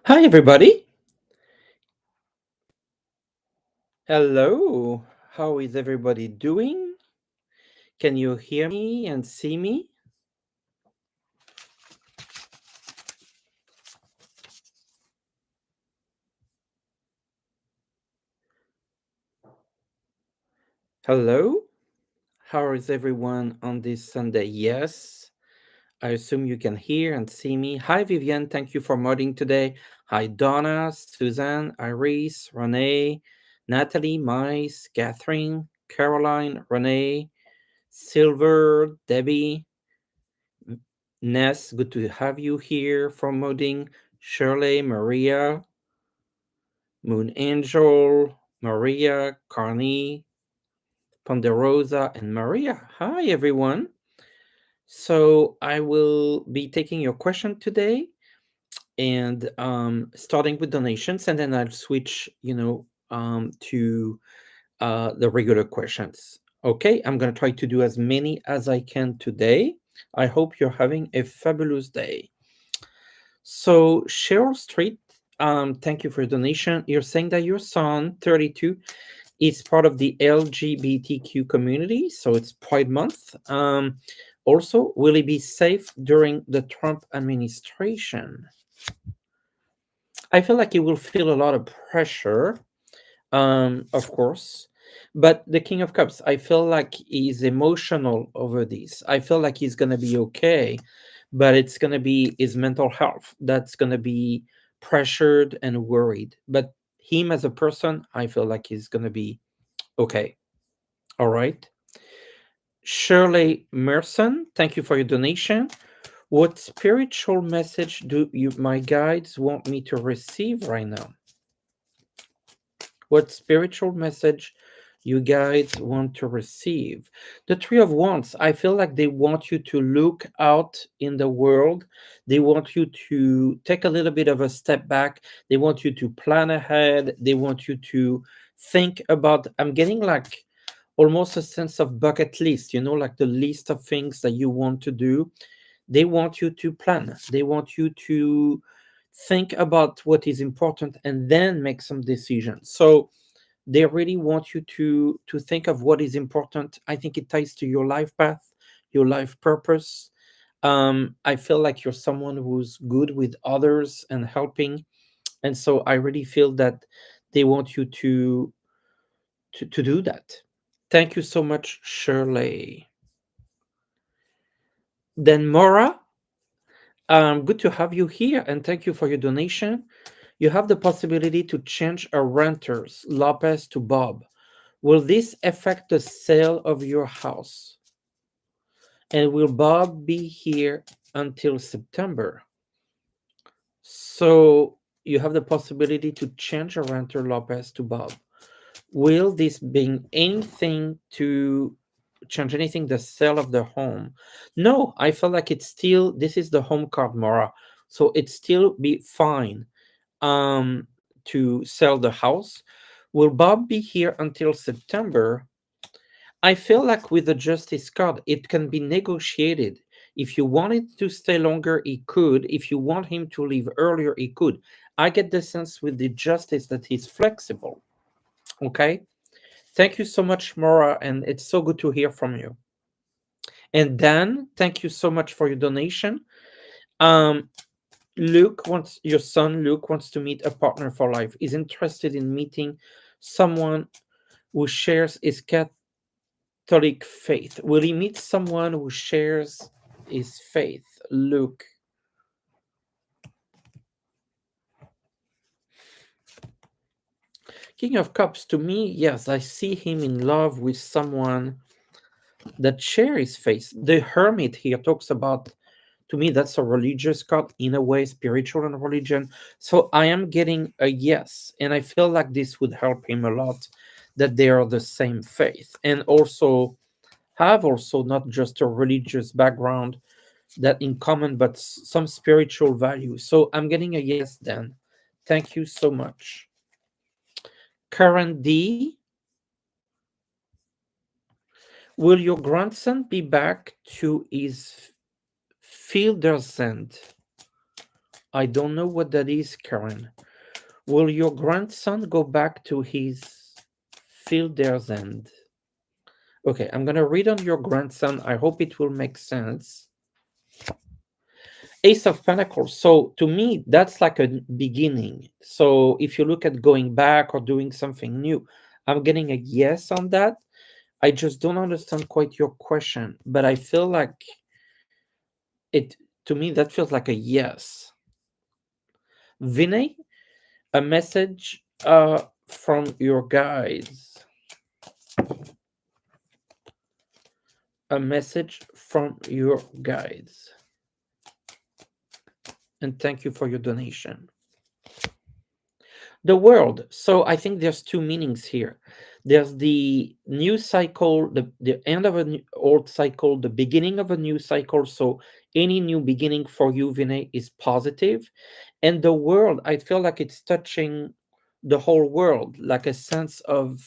Hi, everybody. Hello. How is everybody doing? Can you hear me and see me? Hello. How is everyone on this Sunday? Yes, I assume you can hear and see me. Hi, Vivian. Thank you for modding today. Hi, Donna, Suzanne, Iris, Renee, Natalie, Mice, Catherine, Caroline, Renee, Silver, Debbie, Ness. Good to have you here for modding. Shirley, Maria, Moon Angel, Maria, Carney, Ponderosa, and Maria. Hi, everyone. So I will be taking your question today and starting with donations, and then I'll switch, to the regular questions. Okay, I'm going to try to do as many as I can today. I hope you're having a fabulous day. So, Cheryl Street, thank you for your donation. You're saying that your son, 32, is part of the LGBTQ community, so it's Pride Month. Also, will he be safe during the Trump administration? I feel like he will feel a lot of pressure, of course. But the King of Cups, I feel like he's emotional over this. I feel like he's going to be okay, but it's going to be his mental health that's going to be pressured and worried. But him as a person, I feel like he's going to be okay. All right. Shirley Merson, thank you for your donation. What spiritual message do you, my guides, want me to receive right now? What spiritual message you guys want to receive? The Three of Wands, I feel like they want you to look out in the world. They want you to take a little bit of a step back. They want you to plan ahead. They want you to think about, I'm getting like almost a sense of bucket list, like the list of things that you want to do. They want you to plan. They want you to think about what is important and then make some decisions. So they really want you to think of what is important. I think it ties to your life path, your life purpose. I feel like you're someone who's good with others and helping, and so I really feel that they want you to do that. Thank you so much, Shirley. Then Mora, good to have you here, and thank you for your donation. You have the possibility to change a renter's Lopez to Bob. Will this affect the sale of your house? And will Bob be here until September? So you have the possibility to change a renter Lopez to Bob. Will this bring anything to change anything the sale of the home? No, I feel like it's still, this is the home card, Mora. So it still be fine to sell the house. Will Bob be here until September? I feel like with the justice card, it can be negotiated. If you want it to stay longer, he could. If you want him to leave earlier, he could. I get the sense with the justice that he's flexible. Okay. Thank you so much, Mora, and it's so good to hear from you. And Dan, thank you so much for your donation. Um, Luke wants your son Luke wants to meet a partner for life. Is interested in meeting someone who shares his Catholic faith. Will he meet someone who shares his faith? Luke. King of Cups, to me, yes, I see him in love with someone that shares his faith. The Hermit here talks about, to me, that's a religious card, in a way, spiritual and religion. So I am getting a yes. And I feel like this would help him a lot, that they are the same faith. And also have also not just a religious background, that in common, but some spiritual value. So I'm getting a yes then. Thank you so much. Karen D, will your grandson be back to his fielder's end? I don't know what that is, Karen. Will your grandson go back to his fielder's end? Okay, I'm gonna read on your grandson. I hope it will make sense. Ace of Pentacles. So to me, that's like a beginning. So if you look at going back or doing something new, I'm getting a yes on that. I just don't understand quite your question, but I feel like it, to me, that feels like a yes. Vinay, a message from your guides. A message from your guides. And thank you for your donation. The world. So I think there's two meanings here. There's the new cycle, the end of an old cycle, the beginning of a new cycle. So any new beginning for you, Vinay, is positive. And the world, I feel like it's touching the whole world, like a sense of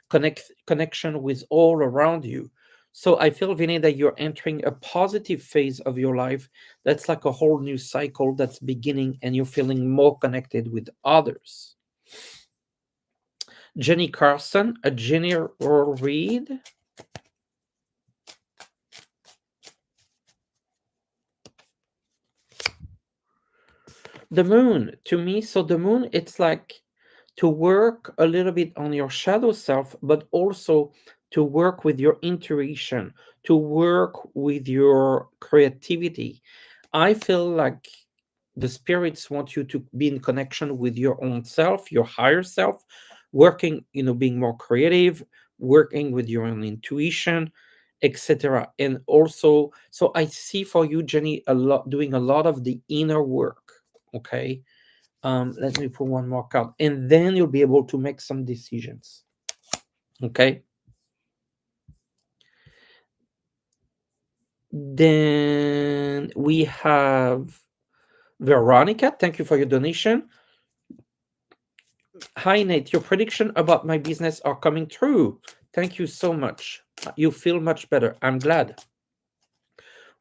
connection with all around you. So I feel, Vinay, that you're entering a positive phase of your life. That's like a whole new cycle that's beginning, and you're feeling more connected with others. Jenny Carson, a general read. The moon, to me, so the moon, it's like to work a little bit on your shadow self, but also to work with your intuition, to work with your creativity. I feel like the spirits want you to be in connection with your own self, your higher self, working, being more creative, working with your own intuition, etc. And also, so I see for you, Jenny, a lot doing a lot of the inner work. Okay. Let me put one more card, and then you'll be able to make some decisions. Okay. Then we have Veronica. Thank you for your donation. Hi, Nate. Your prediction about my business are coming true. Thank you so much. You feel much better. I'm glad.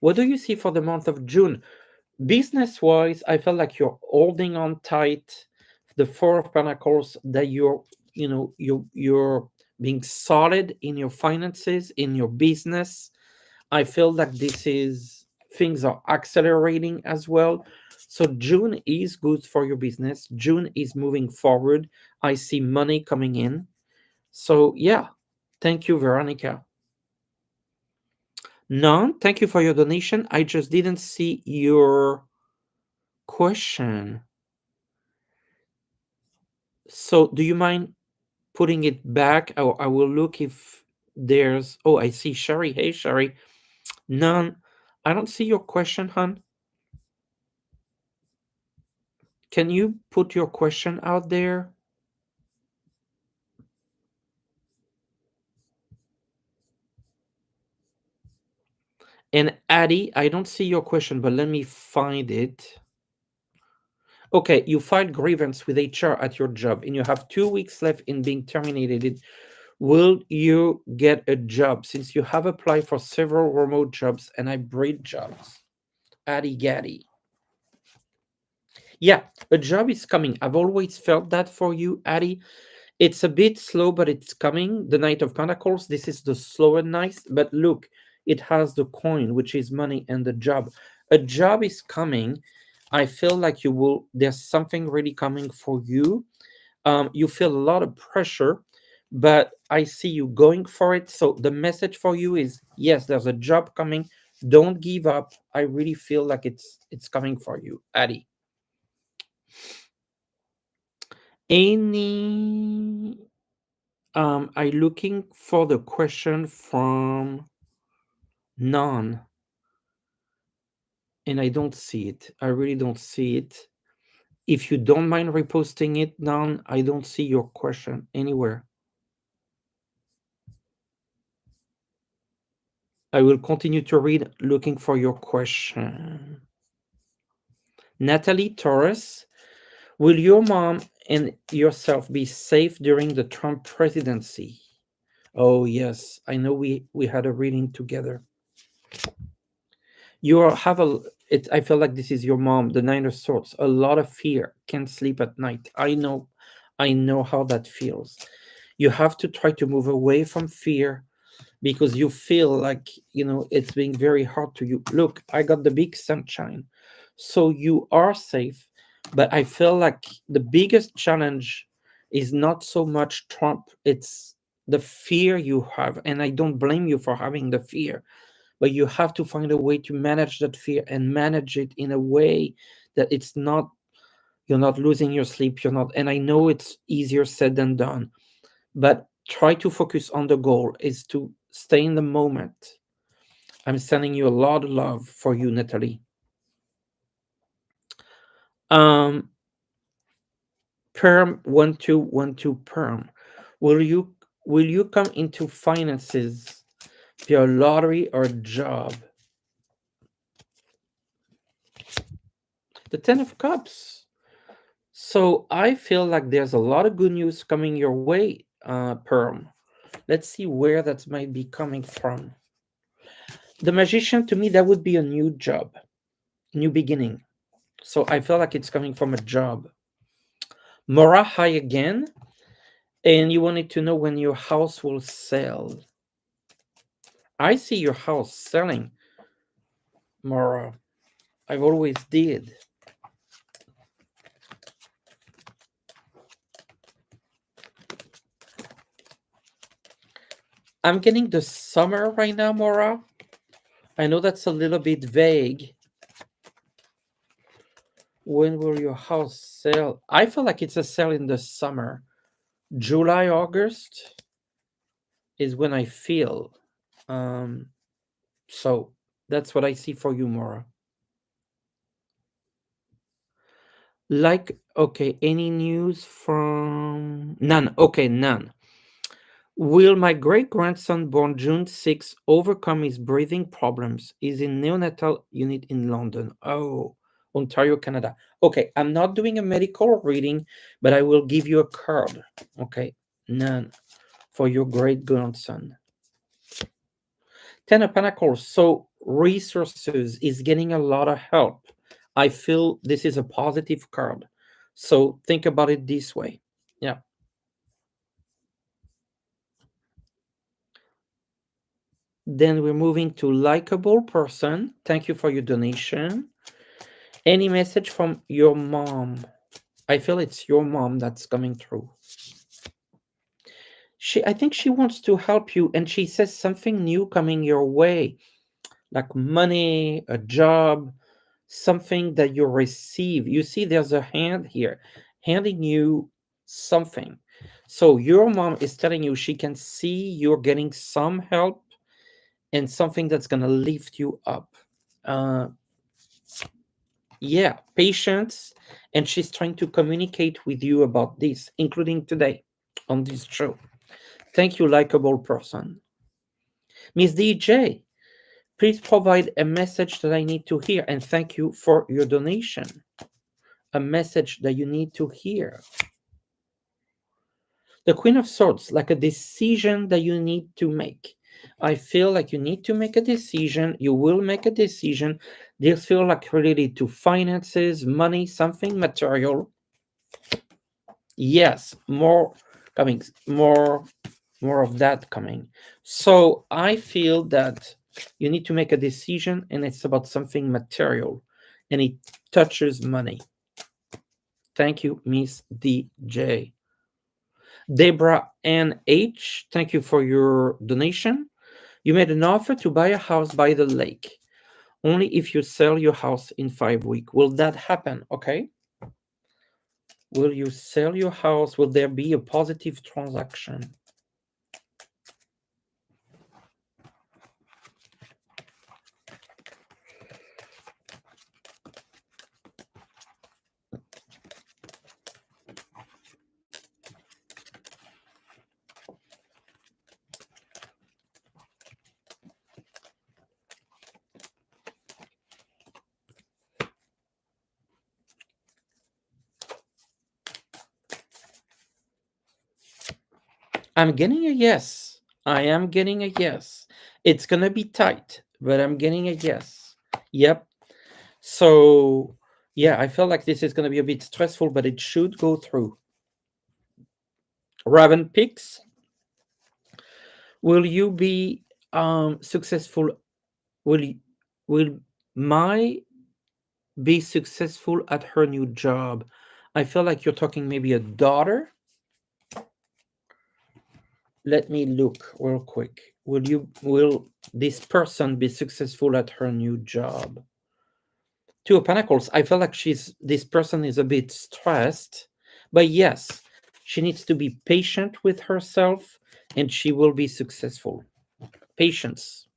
What do you see for the month of June? Business wise, I felt like you're holding on tight. The Four of Pentacles, that you're being solid in your finances, in your business. I feel like this is things are accelerating as well. So June is good for your business. June is moving forward. I see money coming in. So yeah, thank you, Veronica. None, thank you for your donation. I just didn't see your question. So do you mind putting it back? I will look if there's. Oh, I see Sherry. Hey, Sherry. None. I don't see your question, hon. Can you put your question out there? And Addie, I don't see your question, but let me find it. Okay, you filed grievance with HR at your job and you have 2 weeks left in being terminated. Will you get a job since you have applied for several remote jobs and hybrid jobs? Addie Gaddy. Yeah, a job is coming. I've always felt that for you, Addie. It's a bit slow, but it's coming. The Knight of Pentacles, this is the slower knight, but look, it has the coin, which is money, and the job. A job is coming. I feel like there's something really coming for you. You feel a lot of pressure, but I see you going for it. So the message for you is yes, there's a job coming. Don't give up. I really feel like it's coming for you, Addie. Any I looking for the question from None, and I don't see it. I really don't see it. If you don't mind reposting it, None, I don't see your question anywhere. I will continue to read looking for your question. Natalie Torres, will your mom and yourself be safe during the Trump presidency? Oh yes, I know we had a reading together. have a it. I feel like this is your mom, the Nine of Swords. A lot of fear, can't sleep at night. I know how that feels. You have to try to move away from fear because you feel like, it's being very hard to you. Look, I got the big sunshine, so you are safe. But I feel like the biggest challenge is not so much Trump, it's the fear you have. And I don't blame you for having the fear, but you have to find a way to manage that fear and manage it in a way that it's not, you're not losing your sleep, you're not. And I know it's easier said than done, but try to focus on the goal, is to stay in the moment. I'm sending you a lot of love for you, Natalie. um Perm 1212 Perm, will you come into finances via lottery or job? The Ten of Cups. So I feel like there's a lot of good news coming your way, Perm. Let's see where that might be coming from. The Magician, to me, that would be a new job, new beginning. So I feel like it's coming from a job. Mora High again, and you wanted to know when your house will sell. I see your house selling, Mora. I've always did. I'm getting the summer right now, Mora. I know that's a little bit vague. When will your house sell? I feel like it's a sale in the summer. July, August is when I feel. Um, so that's what I see for you, Mora. Like, okay, any news from none? Okay, none. Will my great grandson, born June 6th, overcome his breathing problems? Is in neonatal unit in London. Oh, Ontario, Canada. Okay, I'm not doing a medical reading, but I will give you a card. Okay, none for your great grandson. Ten of Pentacles. So resources is getting a lot of help. I feel this is a positive card. So think about it this way. Yeah. Then we're moving to likable person. Thank you for your donation. Any message from your mom? I feel it's your mom that's coming through. I think she wants to help you, and she says something new coming your way, like money, a job, something that you receive. You see, there's a hand here handing you something. So your mom is telling you she can see you're getting some help and something that's going to lift you up. Uh, yeah, patience. And she's trying to communicate with you about this, including today on this show. Thank you, likable person. Miss DJ, please provide a message that I need to hear. And thank you for your donation. A message that you need to hear. The Queen of Swords, like a decision that you need to make. I feel like you need to make a decision. You will make a decision. This feel like related to finances, money, something material. Yes, more coming, more of that coming. So I feel that you need to make a decision, and it's about something material, and it touches money. Thank you, Miss DJ. Deborah NH, thank you for your donation. You made an offer to buy a house by the lake. Only if you sell your house in 5 weeks. Will that happen? Okay. Will you sell your house? Will there be a positive transaction? I'm getting a yes. I am getting a yes. It's going to be tight, but I'm getting a yes. Yep. So, yeah, I feel like this is going to be a bit stressful, but it should go through. Raven Pix, will you be successful? Will you, will my be successful at her new job? I feel like you're talking maybe a daughter. Let me look real quick. Will this person be successful at her new job? Two of Pentacles. I feel like this person is a bit stressed, but yes, she needs to be patient with herself, and she will be successful. Patience.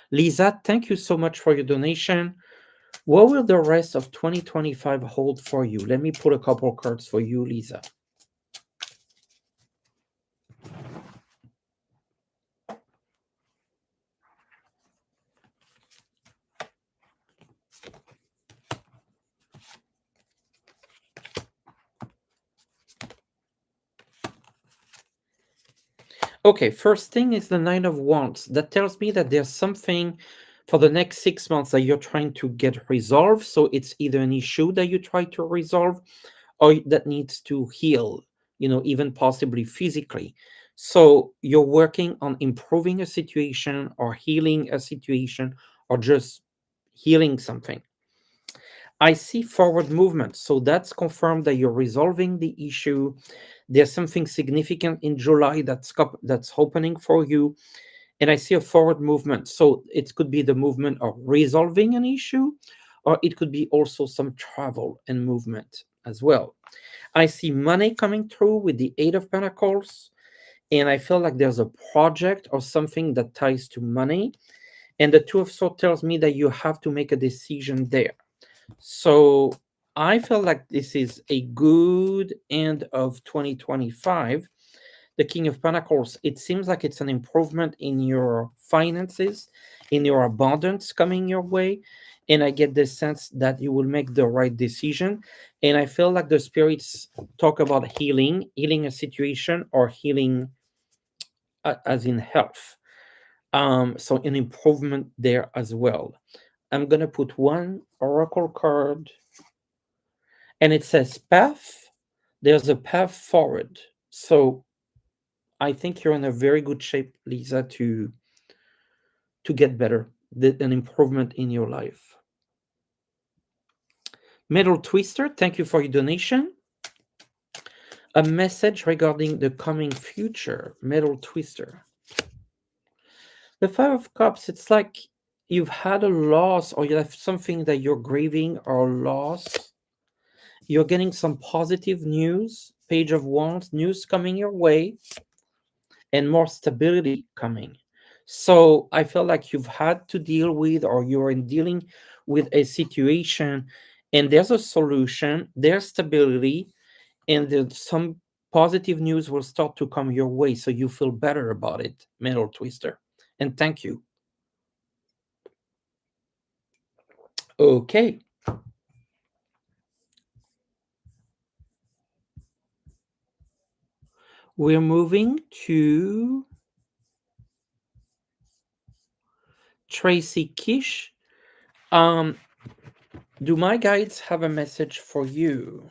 Lisa, thank you so much for your donation. What will the rest of 2025 hold for you? Let me put a couple cards for you, Lisa. Okay, first thing is the Nine of Wands. That tells me that there's something for the next 6 months that you're trying to get resolved. So it's either an issue that you try to resolve or that needs to heal, even possibly physically. So you're working on improving a situation or healing a situation or just healing something. I see forward movement. So that's confirmed that you're resolving the issue. There's something significant in July that's opening for you. And I see a forward movement. So it could be the movement of resolving an issue, or it could be also some travel and movement as well. I see money coming through with the Eight of Pentacles, and I feel like there's a project or something that ties to money. And the Two of Swords tells me that you have to make a decision there. So I feel like this is a good end of 2025. The King of Pentacles, it seems like it's an improvement in your finances, in your abundance coming your way. And I get the sense that you will make the right decision. And I feel like the spirits talk about healing a situation or healing as in health. So an improvement there as well. I'm going to put one oracle card and it says path. There's a path forward. So I think you're in a very good shape, Lisa, to get better, an improvement in your life. Metal Twister, thank you for your donation. A message regarding the coming future, Metal Twister. The Five of Cups, it's like you've had a loss or you have something that you're grieving or loss. You're getting some positive news, Page of Wands, news coming your way, and more stability coming. So I feel like you've had to deal with, or you're in dealing with a situation, and there's a solution, there's stability, and there's some positive news will start to come your way. So you feel better about it, Metal Twister. And thank you. Okay. We're moving to Tracy Kish. Do my guides have a message for you?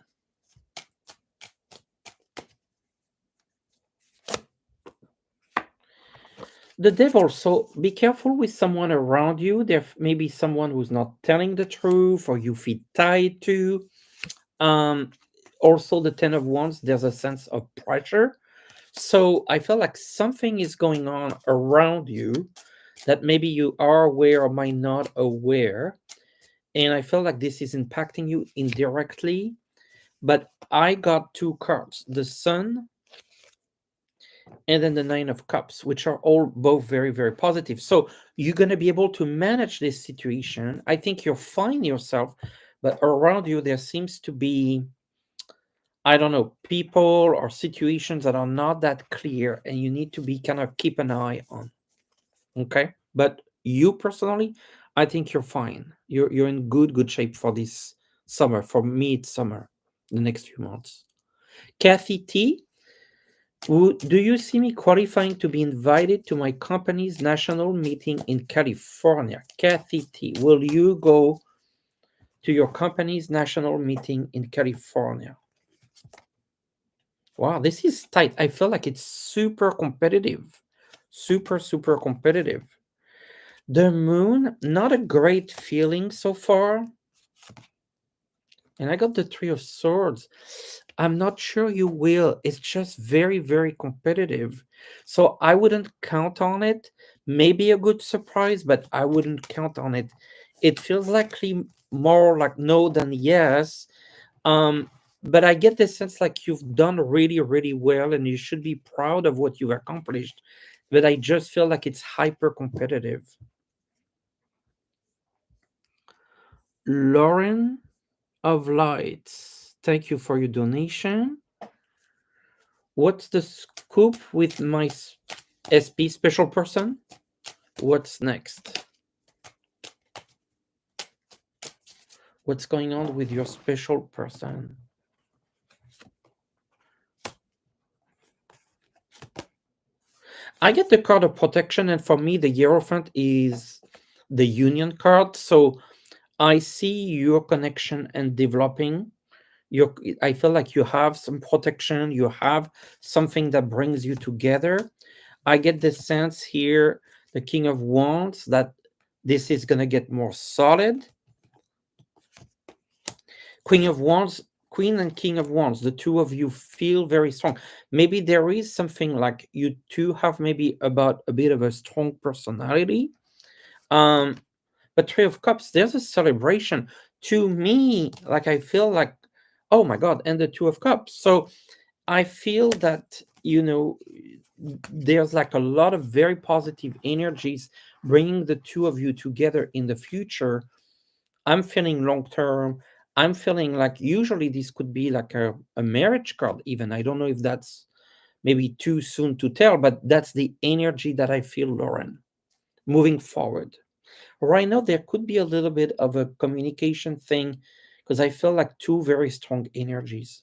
The devil. So be careful with someone around you. There may be someone who's not telling the truth or you feel tied to. Um, Also, the Ten of Wands, there's a sense of pressure. So I feel like something is going on around you that maybe you are aware or might not aware. And I feel like this is impacting you indirectly. But I got two cards, the Sun and then the Nine of Cups, which are all both very, very positive. So you're going to be able to manage this situation. I think you're fine yourself, but around you, there seems to be, I don't know, people or situations that are not that clear, and you need to be kind of keep an eye on. Okay. But you personally, I think you're fine. You're in good shape for this summer. For me, it's summer, the next few months. Kathy T, Do you see me qualifying to be invited to my company's national meeting in California? Kathy T, will you go to your company's national meeting in California? Wow, this is tight. I feel like it's super competitive. Super, super competitive. The moon, not a great feeling so far. And I got the Three of Swords. I'm not sure you will. It's just very, very competitive. So I wouldn't count on it. Maybe a good surprise, but I wouldn't count on it. It feels likely more like no than yes. Um, but I get the sense like you've done really, really well and you should be proud of what you've accomplished. But I just feel like it's hyper competitive. Lauren of Lights, thank you for your donation. What's the scoop with my SP special person? What's next? What's going on with your special person? I get the card of protection, and for me, the Hierophant is the union card. So I see your connection and developing. I feel like you have some protection, you have something that brings you together. I get the sense here, the King of Wands, that this is going to get more solid. Queen of Wands, Queen and King of Wands, the two of you feel very strong. Maybe there is something like you two have maybe about a bit of a strong personality. Um, but Three of Cups, there's a celebration. To me, like I feel like, oh my God, and the Two of Cups. So I feel that, there's like a lot of very positive energies bringing the two of you together in the future. I'm feeling long term. I'm feeling like usually this could be like a marriage card, even. I don't know if that's maybe too soon to tell, but that's the energy that I feel, Lauren, moving forward. Right now, there could be a little bit of a communication thing because I feel like two very strong energies.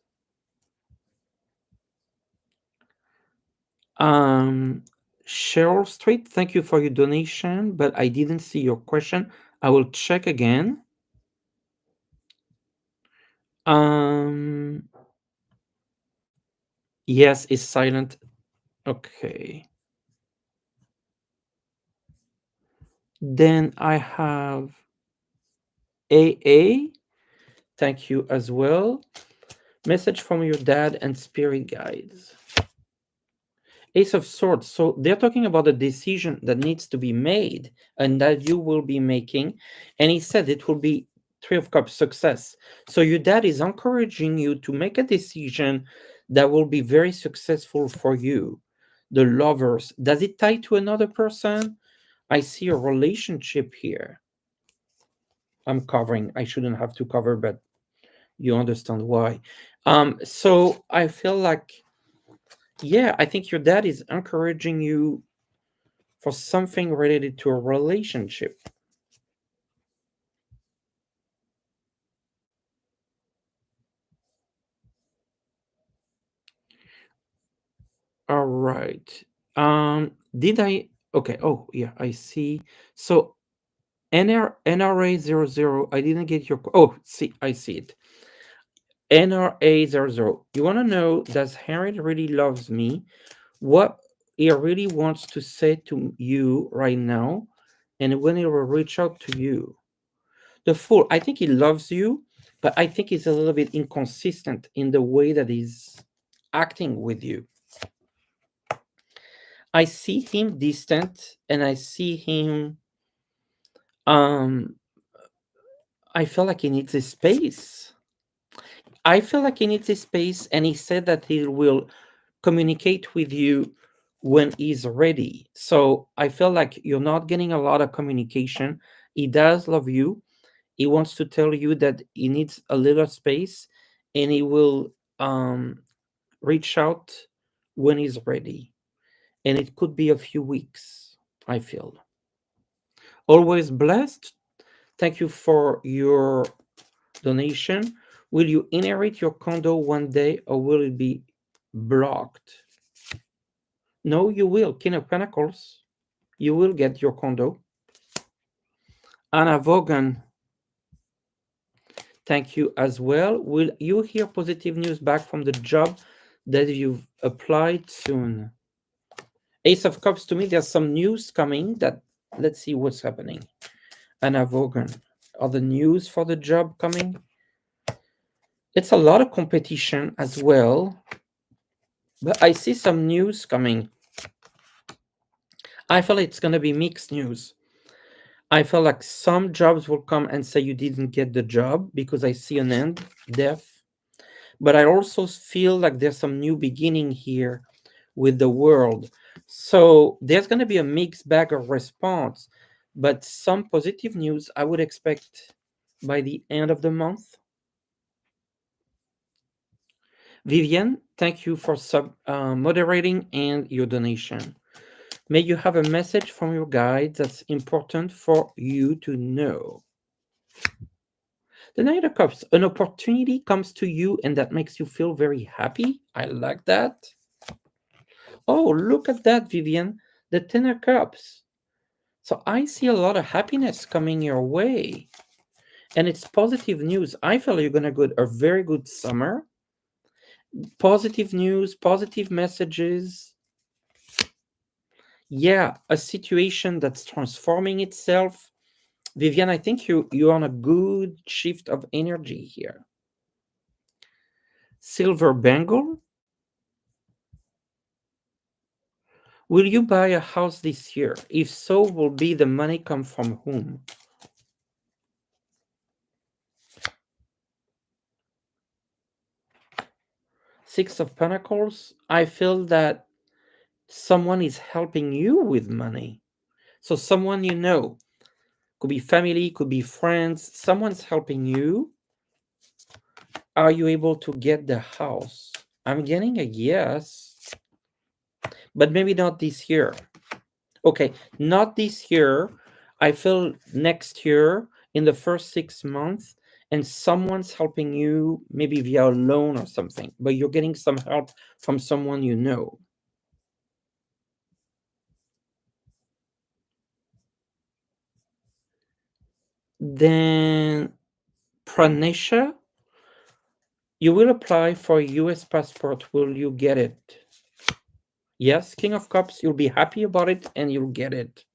Um, Cheryl Street, thank you for your donation, but I didn't see your question. I will check again. Um, yes, is silent. Okay. Then I have AA. Thank you as well. Message from your dad and spirit guides. Ace of Swords. So they're talking about a decision that needs to be made and that you will be making. And he said it will be Three of Cups success. So your dad is encouraging you to make a decision that will be very successful for you. The Lovers. Does it tie to another person? I see a relationship here. I'm covering. I shouldn't have to cover, but you understand why. So I feel like, yeah, I think your dad is encouraging you for something related to a relationship. All right. Did I? Okay. Oh, yeah, I see. So NRA 00. I didn't get your. Oh, see, I see it. NRA 00. You want to know, does Harriet really loves me? What he really wants to say to you right now, and when he will reach out to you. The Fool, I think he loves you, but I think he's a little bit inconsistent in the way that he's acting with you. I see him distant and I see him, um I feel like he needs a space. I feel like he needs a space, and he said that he will communicate with you when he's ready. So I feel like you're not getting a lot of communication. He does love you. He wants to tell you that he needs a little space, and he will reach out when he's ready. And it could be a few weeks, I feel. Always blessed. Thank you for your donation. Will you inherit your condo one day or will it be blocked? No, you will. King of Pentacles. You will get your condo. Anna Vaughan, thank you as well. Will you hear positive news back from the job that you've applied soon? Ace of Cups, to me, there's some news coming that, let's see what's happening. Anna Vaughan, are the news for the job coming? It's a lot of competition as well, but I see some news coming. I feel it's going to be mixed news. I feel like some jobs will come and say you didn't get the job because I see an end, death. But I also feel like there's some new beginning here with the world. So there's going to be a mixed bag of response, but some positive news I would expect by the end of the month. Vivian, thank you for moderating and your donation. May you have a message from your guide that's important for you to know. The Knight of Cups, an opportunity comes to you and that makes you feel very happy. I like that. Oh, look at that, Vivian. The Ten of Cups. So I see a lot of happiness coming your way. And it's positive news. I feel you're going to get a very good summer. Positive news, positive messages. Yeah, a situation that's transforming itself. Vivian, I think you're on a good shift of energy here. Silver Bangle. Will you buy a house this year? If so, will be the money come from whom? Six of Pentacles. I feel that someone is helping you with money. So someone you know, could be family, could be friends, someone's helping you. Are you able to get the house? I'm getting a yes, but maybe not this year. Okay, not this year. I feel next year in the first 6 months, and someone's helping you maybe via a loan or something, but you're getting some help from someone you know. Then Pranesha, you will apply for a US passport. Will you get it? Yes, King of Cups, you'll be happy about it and you'll get it.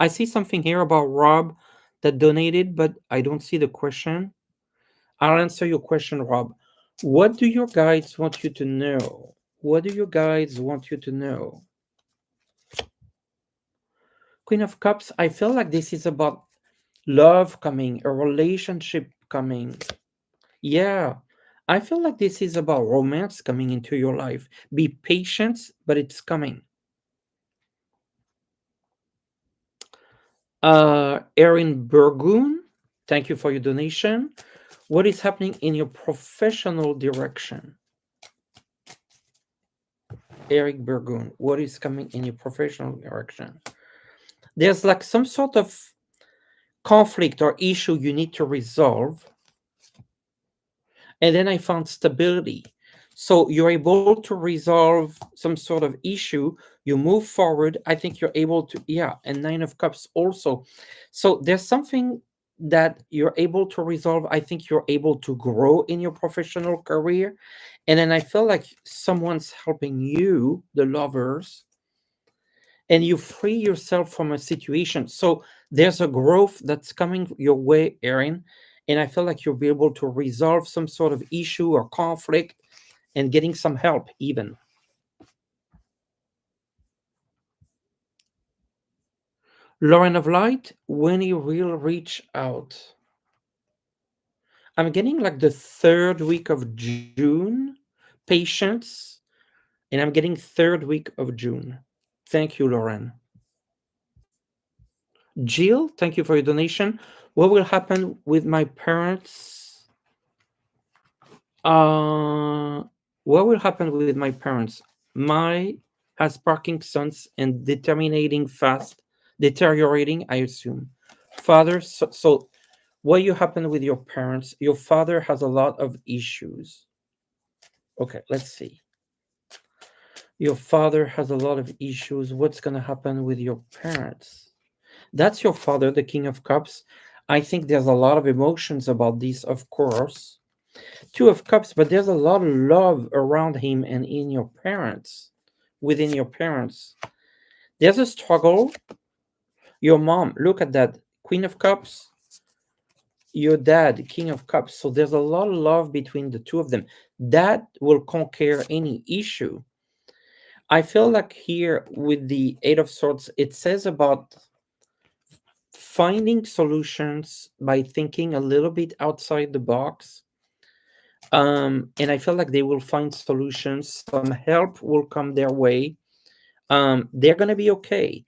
I see something here about Rob that donated, but I don't see the question. I'll answer your question, Rob. What do your guides want you to know? What do your guides want you to know? Queen of Cups, I feel like this is about love coming, a relationship coming. Yeah, I feel like this is about romance coming into your life. Be patient, but it's coming. Erin Burgoon, thank you for your donation. What is happening in your professional direction? Eric Burgoon, what is coming in your professional direction? There's like some sort of conflict or issue you need to resolve. And then I found stability. So you're able to resolve some sort of issue, you move forward. I think you're able to, yeah, and Nine of Cups also. So there's something that you're able to resolve. I think you're able to grow in your professional career. And then I feel like someone's helping you, the lovers, and you free yourself from a situation. So there's a growth that's coming your way, Erin. And I feel like you'll be able to resolve some sort of issue or conflict and getting some help, even. Lauren of Light, when you will reach out. I'm getting like the third week of June, patience, and I'm getting third week of June. Thank you, Lauren. Jill, thank you for your donation. What will happen with my parents? Uh, what will happen with my parents? My has Parkinson's and deteriorating, I assume. Father, so what you happen with your parents? Your father has a lot of issues. Okay, let's see. Your father has a lot of issues. What's going to happen with your parents? That's your father, the King of Cups. I think there's a lot of emotions about this, of course. Two of Cups, but there's a lot of love around him and in your parents, within your parents. There's a struggle. Your mom, look at that. Queen of Cups, your dad, King of Cups. So there's a lot of love between the two of them. That will conquer any issue. I feel like here with the Eight of Swords, it says about finding solutions by thinking a little bit outside the box. And I feel like they will find solutions. Some help will come their way. They're going to be okay.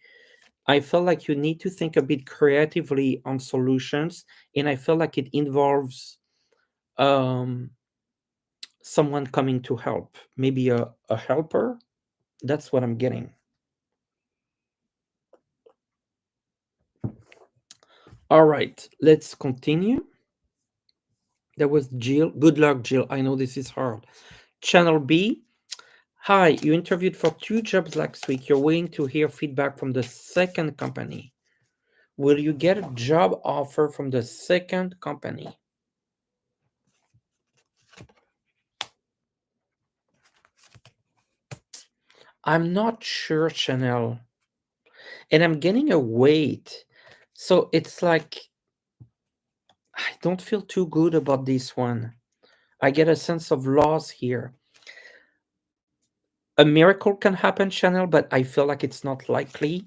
I feel like you need to think a bit creatively on solutions. And I feel like it involves um, someone coming to help, maybe a helper. That's what I'm getting. All right, let's continue. That was Jill. Good luck, Jill. I know this is hard. Channel B. Hi, you interviewed for 2 jobs last week. You're waiting to hear feedback from the second company. Will you get a job offer from the second company? I'm not sure, Chanel. And I'm getting a weight. So it's like, I don't feel too good about this one. I get a sense of loss here. A miracle can happen, Chanel, but I feel like it's not likely.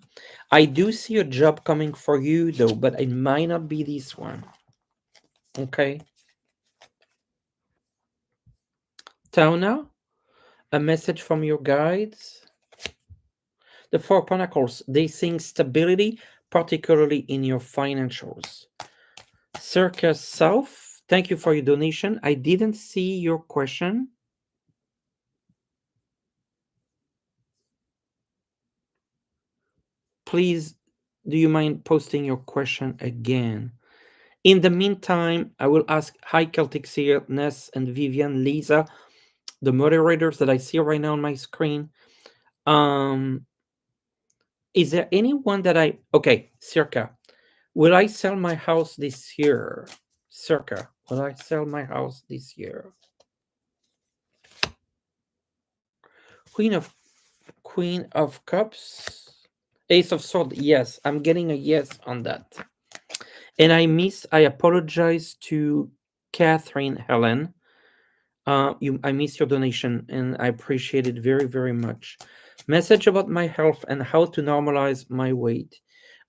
I do see a job coming for you, though, but it might not be this one. Okay. Tauna, a message from your guides. The Four Pentacles, they sing stability, particularly in your financials. Circa South, thank you for your donation. I didn't see your question. Please, do you mind posting your question again? In the meantime, I will ask Hi Celtic Seer, Ness, and Vivian, Lisa, the moderators that I see right now on my screen. Is there anyone that okay, Circa, will I sell my house this year? Circa, will I sell my house this year? Queen of Cups, Ace of Swords. Yes, I'm getting a yes on that. And I apologize to Catherine Helen. I missed your donation, and I appreciate it very, very much. Message about my health and how to normalize my weight.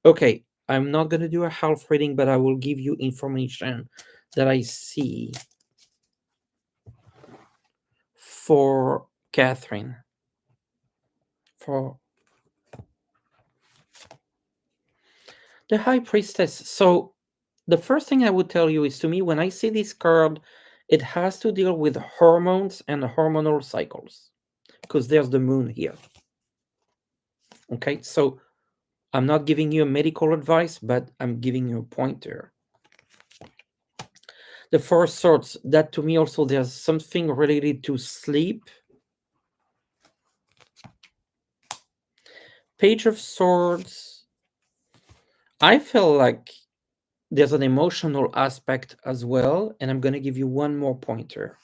Okay, I'm not going to do a health reading, but I will give you information that I see for Catherine. For the High Priestess. So, the first thing I would tell you is, to me, when I see this card, it has to deal with hormones and hormonal cycles, because there's the moon here. Okay, so I'm not giving you a medical advice, but I'm giving you a pointer. The Four Swords, that to me also, there's something related to sleep. Page of Swords, I feel like there's an emotional aspect as well, and I'm going to give you one more pointer.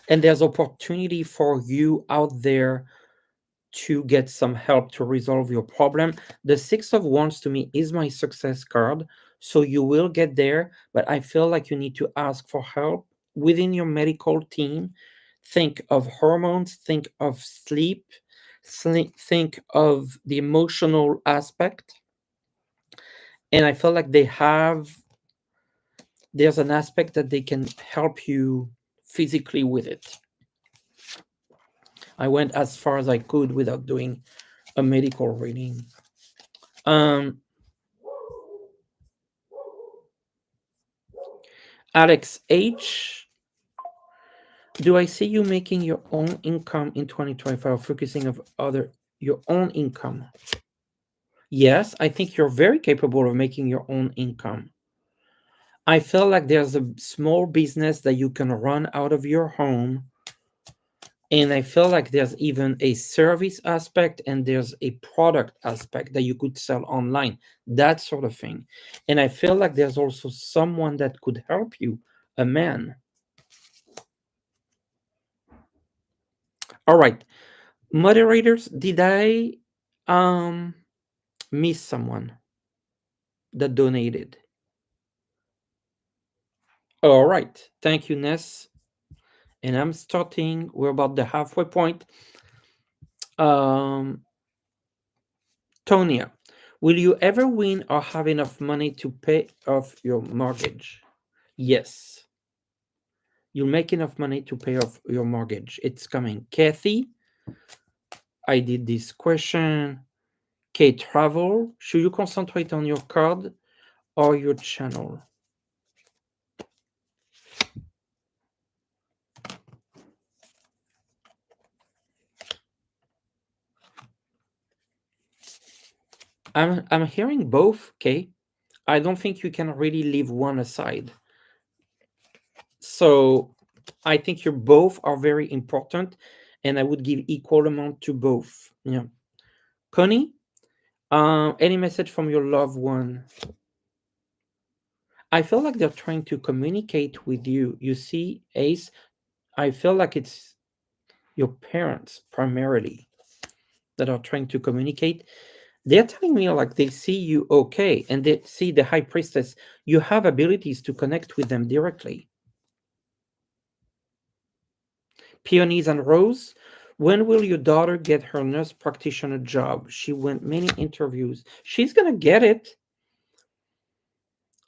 And there's opportunity for you out there to get some help to resolve your problem. The Six of Wands to me is my success card. So you will get there, but I feel like you need to ask for help within your medical team. Think of hormones, think of sleep, think of the emotional aspect. And I feel like there's an aspect that they can help you physically with it. I went as far as I could without doing a medical reading. Alex H, do I see you making your own income in 2025, focusing of your own income? Yes, I think you're very capable of making your own income. I feel like there's a small business that you can run out of your home, And I feel like there's even a service aspect and there's a product aspect that you could sell online, that sort of thing. And I feel like there's also someone that could help you, a man. All right, moderators, did I um miss someone that donated? All right, thank you, Ness. And I'm starting, we're about the halfway point. um Tonia, will you ever win or have enough money to pay off your mortgage? Yes, you'll make enough money to pay off your mortgage. It's coming. Kathy, I did this question. Kate, travel. Should you concentrate on your card or your channel? I'm hearing both, Kate. I don't think you can really leave one aside. So I think your both are very important, and I would give equal amount to both. Yeah. Connie, any message from your loved one? I feel like they're trying to communicate with you. You see, Ace, I feel like it's your parents primarily that are trying to communicate. They're telling me like they see you okay, and they see the high priestess. You have abilities to connect with them directly. Peonies and Rose, when will your daughter get her nurse practitioner job? She went many interviews. She's gonna get it.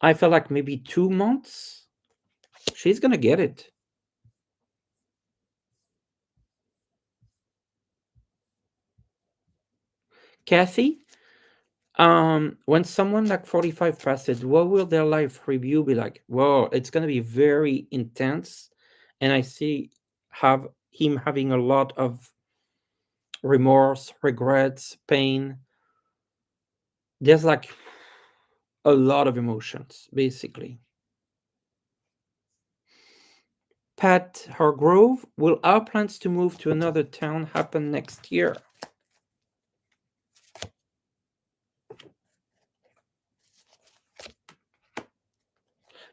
I feel like maybe 2 months. She's gonna get it. Kathy, when someone like 45 passes, what will their life review be like? Well, it's gonna be very intense, and I see have him having a lot of remorse, regrets, pain. There's like a lot of emotions, basically. Pat Hargrove, will our plans to move to another town happen next year?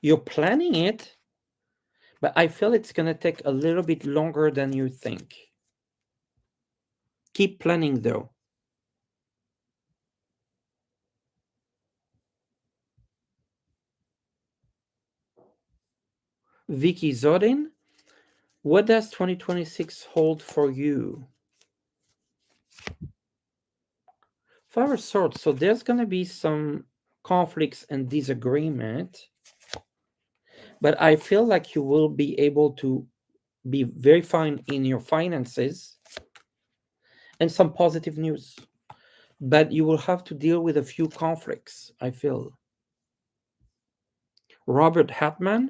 You're planning it, but I feel it's gonna take a little bit longer than you think. Keep planning though. Vicky Zodin, what does 2026 hold for you? Five of Swords. So there's gonna be some conflicts and disagreement, but I feel like you will be able to be very fine in your finances and some positive news. But you will have to deal with a few conflicts, I feel. Robert Hatman,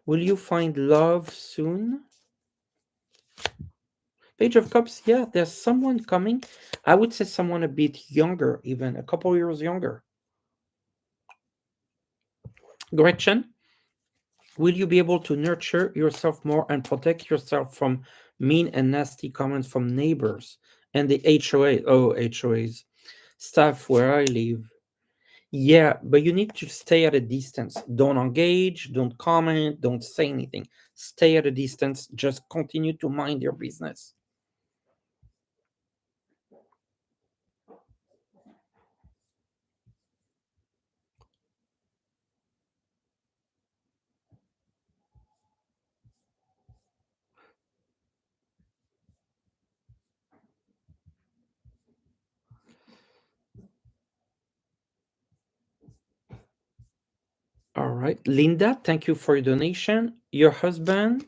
will you find love soon? Page of Cups, yeah, there's someone coming. I would say someone a bit younger, even a couple years younger. Gretchen, will you be able to nurture yourself more and protect yourself from mean and nasty comments from neighbors and the HOA? Oh, HOAs. Staff where I live. Yeah, but you need to stay at a distance. Don't engage, don't comment, don't say anything. Stay at a distance. Just continue to mind your business. All right. Linda, thank you for your donation. Your husband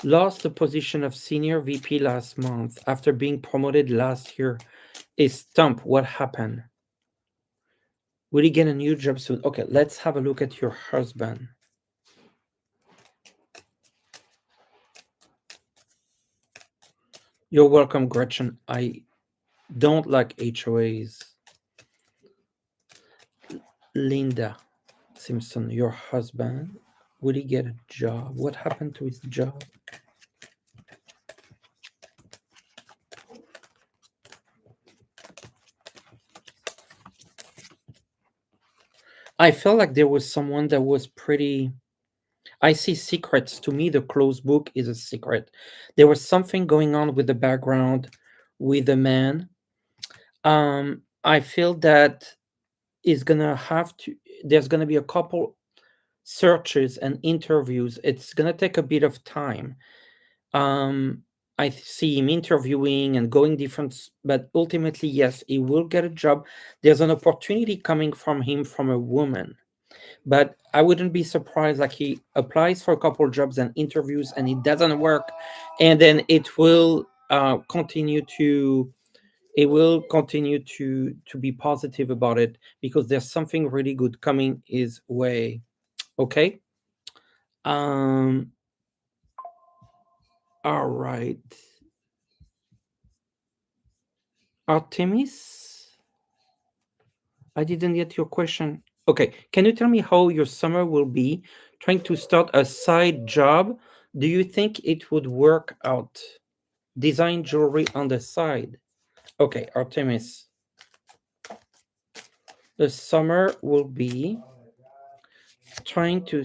lost the position of senior VP last month after being promoted last year. Is stump. What happened? Will he get a new job soon? Okay, let's have a look at your husband. You're welcome, Gretchen. I don't like HOAs. Linda Simpson, your husband, will he get a job? What happened to his job? I felt like there was someone that was pretty. I see secrets. To me, the closed book is a secret. There was something going on with the background with the man. I feel that is gonna have to. There's gonna be a couple searches and interviews. It's gonna take a bit of time. Um, I see him interviewing and going different, but ultimately, yes, he will get a job. There's an opportunity coming from him from a woman, but I wouldn't be surprised like he applies for a couple jobs and interviews and it doesn't work, and then it will continue to be positive about it because there's something really good coming his way. Okay. Um. All right. Artemis, I didn't get your question. Okay. Can you tell me how your summer will be? Trying to start a side job. Do you think it would work out? Design jewelry on the side. Okay, Artemis. The summer will be trying to.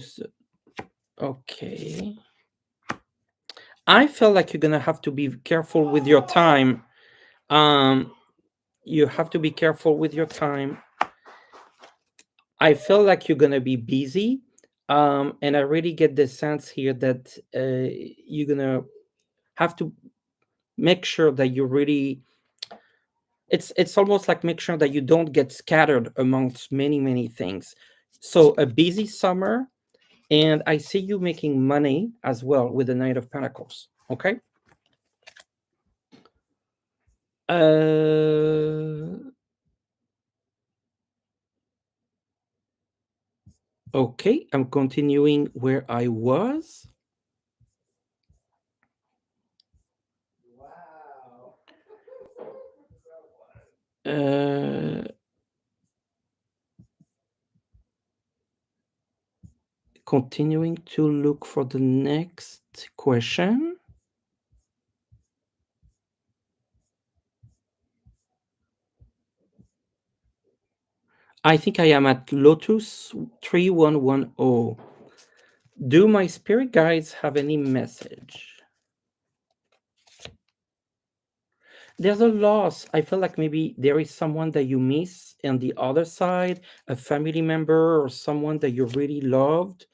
Okay. I feel like you're gonna have to be careful with your time. Um, you have to be careful with your time. I feel like you're gonna be busy, and I really get the sense here that you're gonna have to make sure that you really. It's almost like make sure that you don't get scattered amongst many things. So a busy summer, and I see you making money as well with the Knight of Pentacles. Okay. Uh, okay, I'm continuing where I was. Uh, Continuing to look for the next question. I think I am at Lotus 3110. Do my spirit guides have any message? There's a loss. I feel like maybe there is someone that you miss on the other side, a family member or someone that you really loved,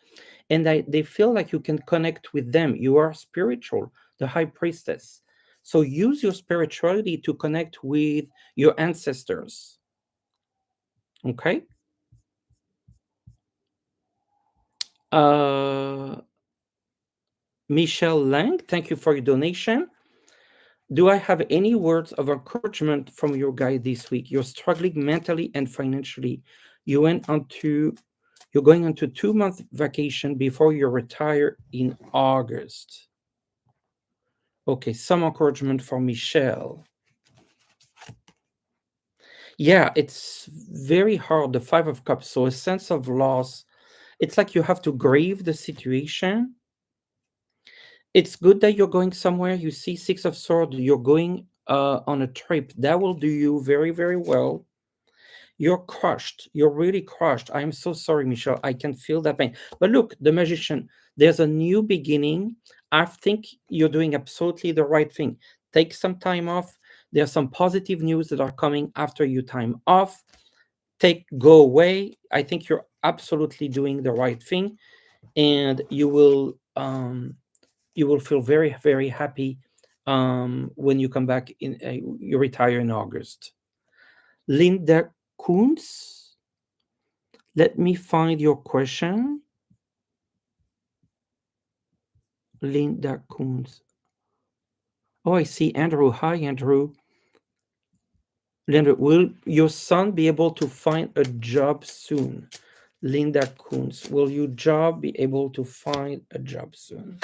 and they feel like you can connect with them. You are spiritual, the high priestess. So use your spirituality to connect with your ancestors. Okay. Uh, Michelle Lang, thank you for your donation. Do I have any words of encouragement from your guide this week? You're struggling mentally and financially. You went onto you're going on to 2 month vacation before you retire in August. Okay, some encouragement for Michelle. Yeah, it's very hard. The Five of Cups. So a sense of loss. It's like you have to grieve the situation. It's good that you're going somewhere. You see Six of Swords. You're going on a trip. That will do you very well. You're crushed. You're really crushed. I'm so sorry, Michelle. I can feel that pain. But look, the magician, there's a new beginning. I think you're doing absolutely the right thing. Take some time off. There's some positive news that are coming after your time off. Go away. I think you're absolutely doing the right thing, and you will feel very happy when you come back in. You retire in August. Linda Kunz, let me find your question. Linda Kunz. Oh, I see Andrew. Hi, Andrew. Linda, will your son be able to find a job soon? Linda Kunz, will your job be able to find a job soon?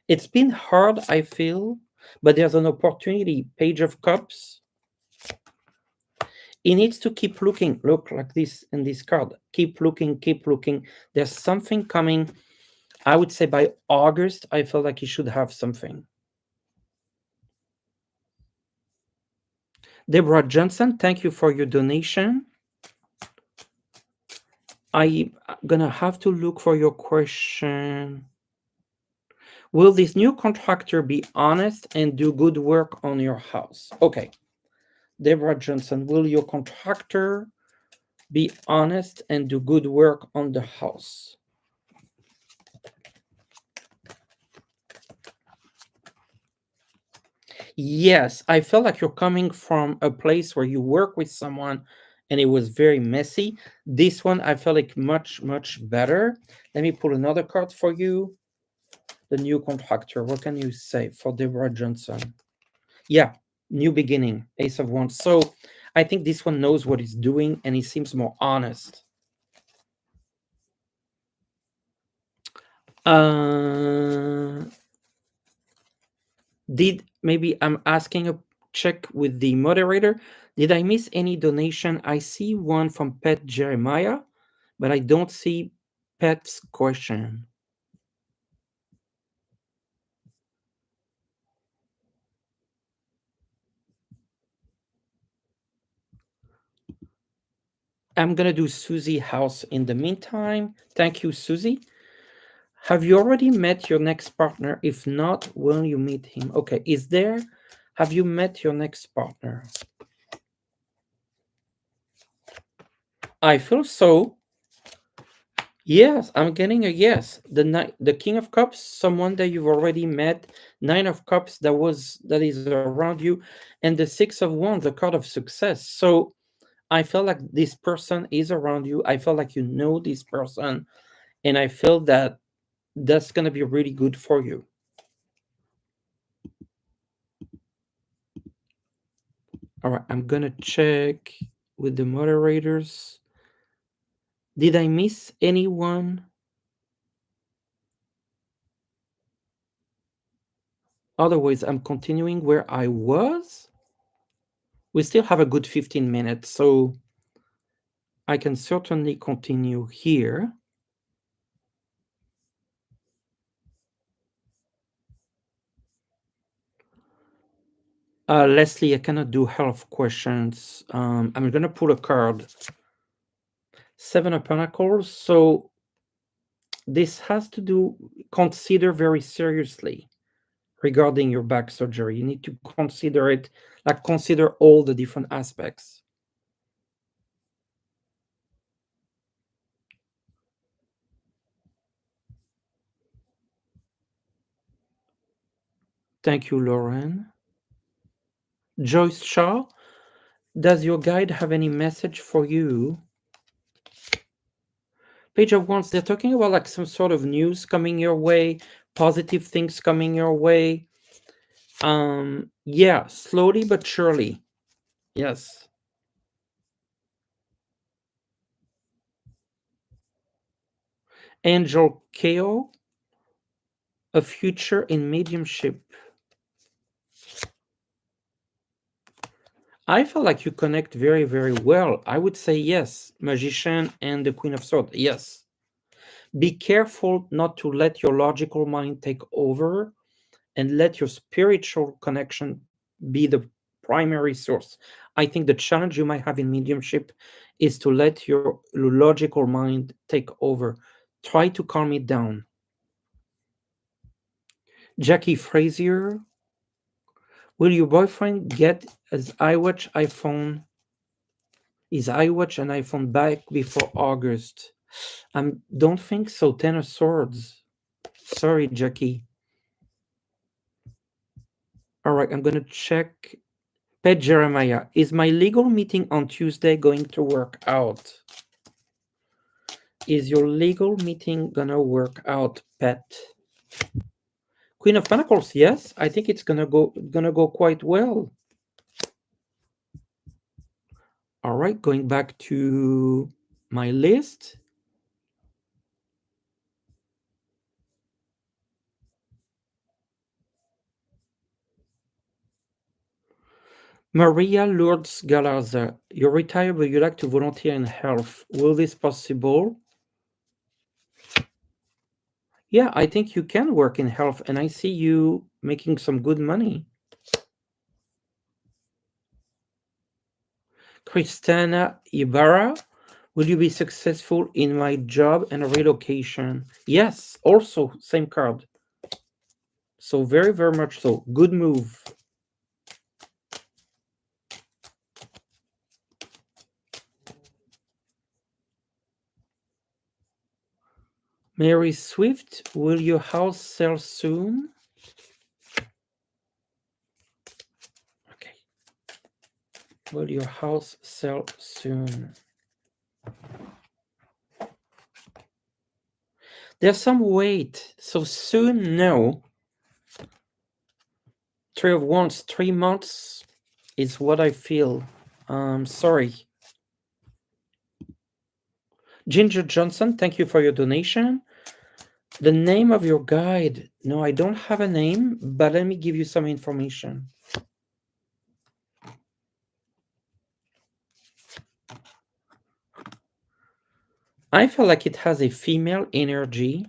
It's been hard, I feel, but there's an opportunity. Page of Cups. He needs to keep looking. Look like this in this card. Keep looking, keep looking. There's something coming. I would say by August, I feel like he should have something. Deborah Johnson, thank you for your donation. I'm gonna have to look for your question. Will this new contractor be honest and do good work on your house? Okay. Deborah Johnson, will your contractor be honest and do good work on the house? Yes, I felt like you're coming from a place where you work with someone and it was very messy. This one I felt like much, much better. Let me pull another card for you. The new contractor. What can you say for Deborah Johnson? Yeah, new beginning, Ace of Wands. So I think this one knows what he's doing and he seems more honest. Uh, did maybe I'm asking a check with the moderator. Did I miss any donation? I see one from Pet Jeremiah, but I don't see Pet's question. I'm gonna do Susie House in the meantime. Thank you, Susie. Have you already met your next partner? If not, will you meet him? Okay, is there? Have you met your next partner? I feel so. Yes, I'm getting a yes. The King of Cups, someone that you've already met. Nine of Cups, that is around you, and the Six of Wands, the card of success. So I feel like this person is around you. I feel like you know this person, and I feel that that's gonna be really good for you. All right, I'm gonna check with the moderators. Did I miss anyone? Otherwise, I'm continuing where I was. We still have a good 15 minutes, so I can certainly continue here. Leslie, I cannot do health questions. I'm gonna pull a card. Seven of Pentacles. So this has to do, consider very seriously regarding your back surgery. You need to consider it, like consider all the different aspects. Thank you, Lauren. Joyce Shaw, does your guide have any message for you? Page of Wands, they're talking about like some sort of news coming your way, positive things coming your way. Yeah, slowly but surely. Yes. Angel Ko, a future in mediumship. I feel like you connect very, very well. I would say yes. Magician and the Queen of Swords. Yes. Be careful not to let your logical mind take over and let your spiritual connection be the primary source. I think the challenge you might have in mediumship is to let your logical mind take over. Try to calm it down. Jackie Frazier, will your boyfriend get his iWatch and iPhone back before August? Don't think so. Ten of Swords. Sorry, Jackie. All right, I'm gonna check. Pet Jeremiah, is my legal meeting on Tuesday going to work out? Is your legal meeting gonna work out, Pet? Queen of Pentacles, yes. I think it's gonna go quite well. All right, going back to my list. Maria Lourdes Galarza, you're retired, but you like to volunteer in health. Will this possible? Yeah, I think you can work in health, and I see you making some good money. Christina Ibarra, Will you be successful in my job and relocation? Yes, also same card. So very, very much so. Good move. Mary Swift, will your house sell soon? Okay. Will your house sell soon? There's some wait. So soon, no. Three of Wands, 3 months is what I feel. Sorry. Ginger Johnson, thank you for your donation. The name of your guide. No, I don't have a name, but let me give you some information. I feel like it has a female energy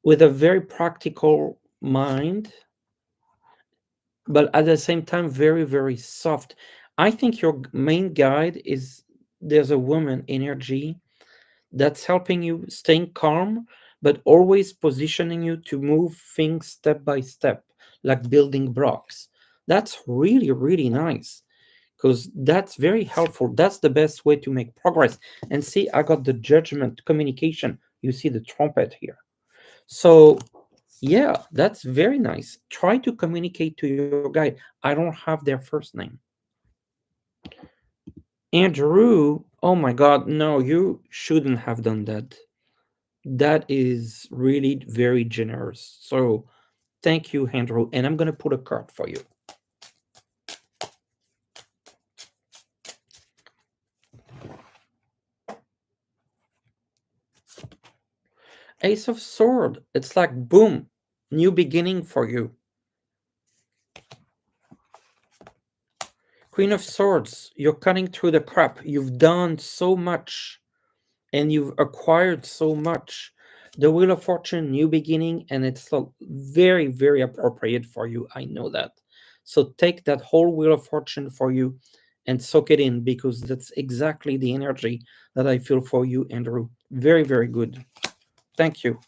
with a very practical mind, but at the same time, very, very soft. I think your main guide is there's a woman energy that's helping you staying calm, but always positioning you to move things step by step, like building blocks. That's really, really nice because that's very helpful. That's the best way to make progress. And see, I got the judgment communication. You see the trumpet here. So, yeah, that's very nice. Try to communicate to your guide. I don't have their first name. Andrew, oh my God, no, you shouldn't have done that. That is really very generous. So, thank you, Andrew. And I'm going to put a card for you. Ace of Sword. It's like, boom, new beginning for you. Queen of Swords, you're cutting through the crap. You've done so much and you've acquired so much. The Wheel of Fortune, new beginning, and it's very, very appropriate for you. I know that. So take that whole Wheel of Fortune for you and soak it in because that's exactly the energy that I feel for you, Andrew. Very, very good. Thank you.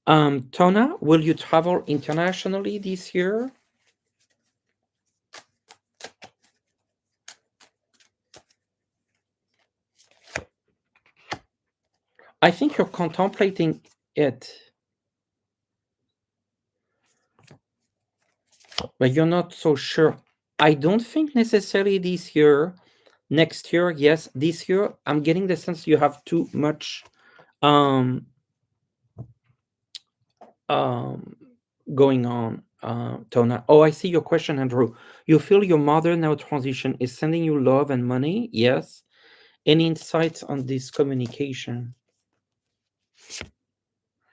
Tona, will you travel internationally this year? I think you're contemplating it, but you're not so sure. I don't think necessarily this year. Next year, yes. This year, I'm getting the sense you have too much um um going on, Tona. Oh, I see your question, Andrew. You feel your mother now transition is sending you love and money? Yes. Any insights on this communication?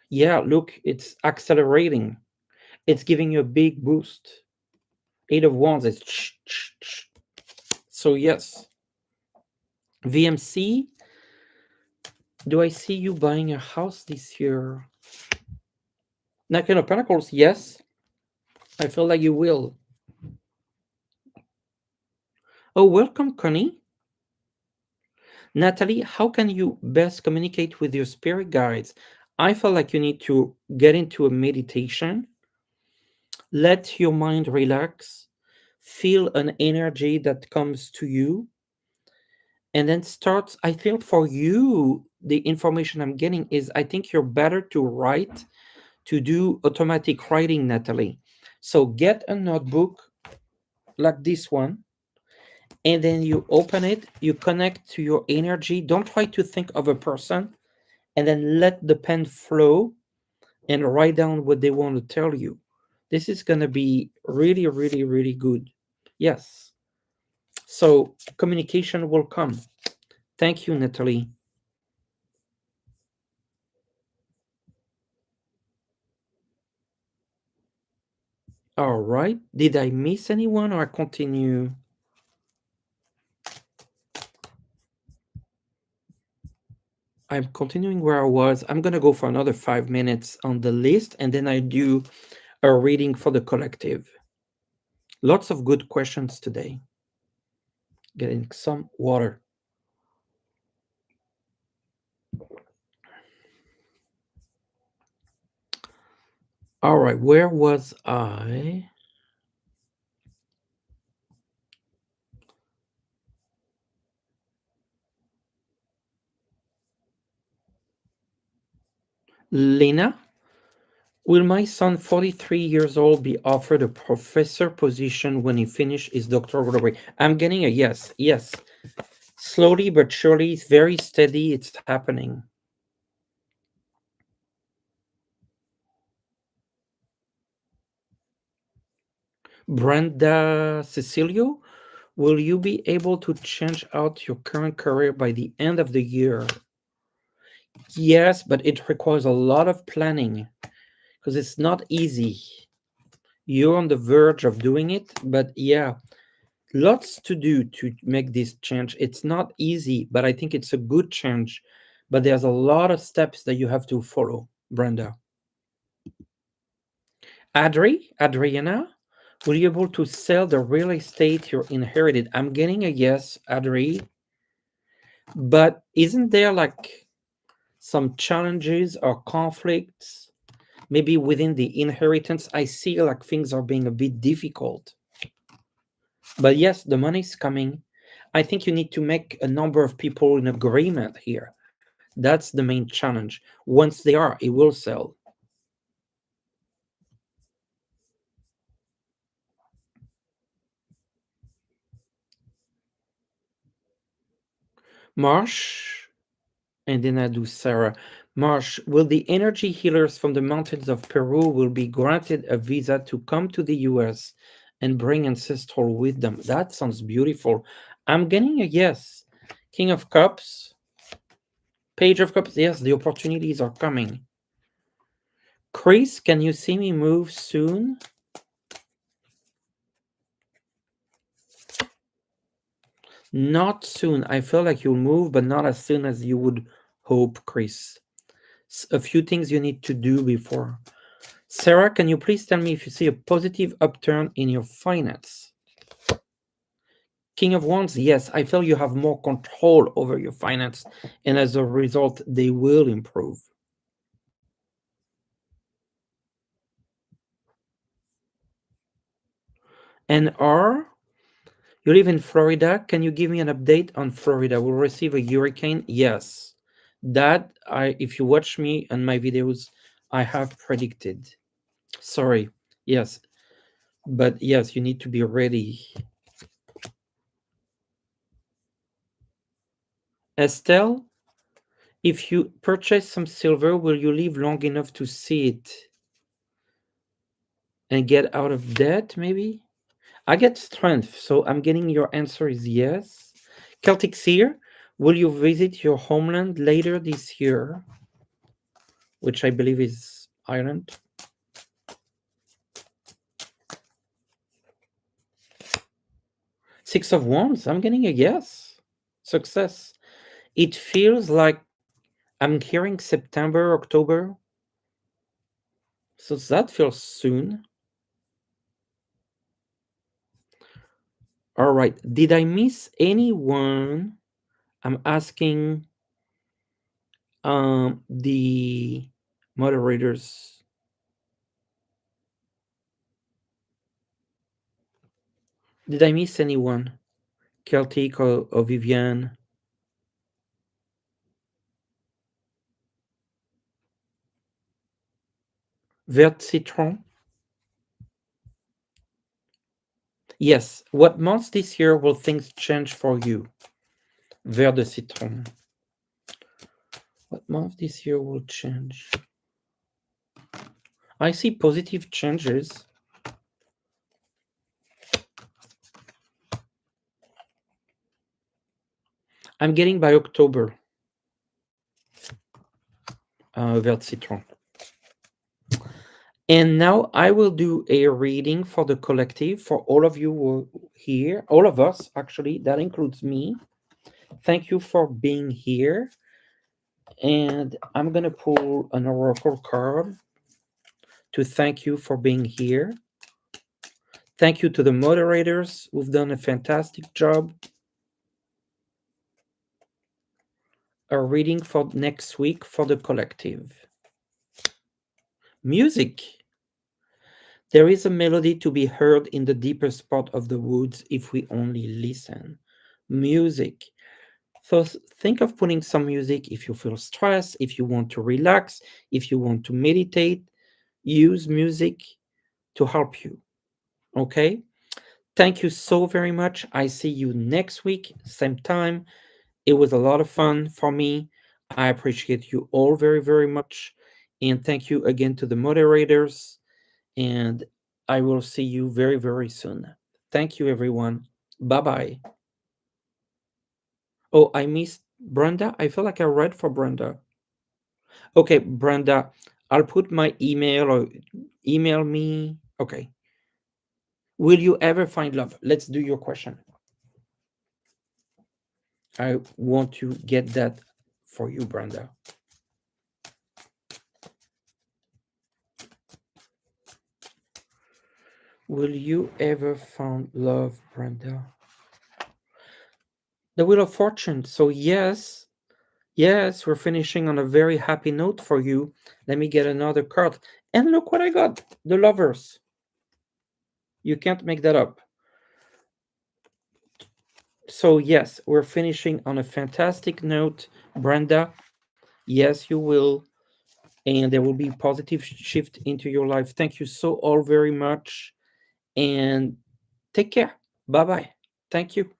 Yeah, look, it's accelerating. It's giving you a big boost. Eight of Wands is so yes. VMC, do I see you buying a house this year? Knight of Pentacles, yes. I feel like you will. Oh, welcome, Connie. Natalie, how can you best communicate with your spirit guides? I feel like you need to get into a meditation, let your mind relax, feel an energy that comes to you, and then start. I feel for you, the information I'm getting is I think you're better to write, to do automatic writing, Natalie. So get a notebook like this one, and then you open it, you connect to your energy. Don't try to think of a person, and then let the pen flow and write down what they want to tell you. This is going to be really, really, really good. Yes. So communication will come. Thank you, Natalie. All right. Did I miss anyone or continue? I'm continuing where I was. I'm going to go for another 5 minutes on the list, and then I do a reading for the collective. Lots of good questions today. Getting some water. All right, where was I? Lena, will my son, 43 years old, be offered a professor position when he finishes his doctoral degree? I'm getting a yes, yes. Slowly but surely, it's very steady, it's happening. Brenda Cecilio, will you be able to change out your current career by the end of the year? Yes, but it requires a lot of planning because it's not easy. You're on the verge of doing it, but yeah, lots to do to make this change. It's not easy, but I think it's a good change. But there's a lot of steps that you have to follow, Brenda. Adriana, will you be able to sell the real estate you inherited? I'm getting a yes, Adri. But isn't there like some challenges or conflicts? Maybe within the inheritance, I see like things are being a bit difficult. But yes, the money's coming. I think you need to make a number of people in agreement here. That's the main challenge. Once they are, it will sell. Marsh, and then I do Sarah. Marsh, will the energy healers from the mountains of Peru will be granted a visa to come to the US and bring ancestral wisdom? That sounds beautiful. I'm getting a yes. King of Cups, Page of Cups. Yes, the opportunities are coming. Chris, can you see me move soon? Not soon. I feel like you'll move, but not as soon as you would hope, Chris. A few things you need to do before. Sarah, can you please tell me if you see a positive upturn in your finance? King of Wands, yes, I feel you have more control over your finance, and as a result, they will improve. And R, you live in Florida. Can you give me an update on Florida? We'll receive a hurricane? Yes. That if you watch me and my videos, I have predicted. Sorry. Yes. But yes, you need to be ready. Estelle, if you purchase some silver, will you live long enough to see it and get out of debt, maybe? I get strength, so I'm getting your answer is yes. Celtic Seer, will you visit your homeland later this year? Which I believe is Ireland. Six of Wands, I'm getting a yes. Success. It feels like I'm hearing September, October. So that feels soon. All right. Did I miss anyone? I'm asking the moderators. Did I miss anyone? Celtic or Viviane? Vert Citron? Yes. What months this year will things change for you? Vert de Citron. What month this year will change? I see positive changes. I'm getting by October. Vert Citron. And now I will do a reading for the collective for all of you who are here, all of us actually, that includes me. Thank you for being here. And I'm going to pull an oracle card to thank you for being here. Thank you to the moderators who've done a fantastic job. A reading for next week for the collective. Music. There is a melody to be heard in the deeper spot of the woods if we only listen. Music. So think of putting some music if you feel stressed, if you want to relax, if you want to meditate. Use music to help you. Okay? Thank you so very much. I see you next week, same time. It was a lot of fun for me. I appreciate you all very, very much. And thank you again to the moderators. And I will see you very, very soon. Thank you, everyone. Bye bye. Oh, I missed Brenda. I feel like I read for Brenda. Okay, Brenda, I'll put my email or email me. Okay. Will you ever find love? Let's do your question. I want to get that for you, Brenda. Will you ever find love, Brenda? The Wheel of Fortune. So, yes, yes, we're finishing on a very happy note for you. Let me get another card. And look what I got, the Lovers. You can't make that up. So, yes, we're finishing on a fantastic note, Brenda. Yes, you will. And there will be positive shift into your life. Thank you so all very much. And take care. Bye bye. Thank you.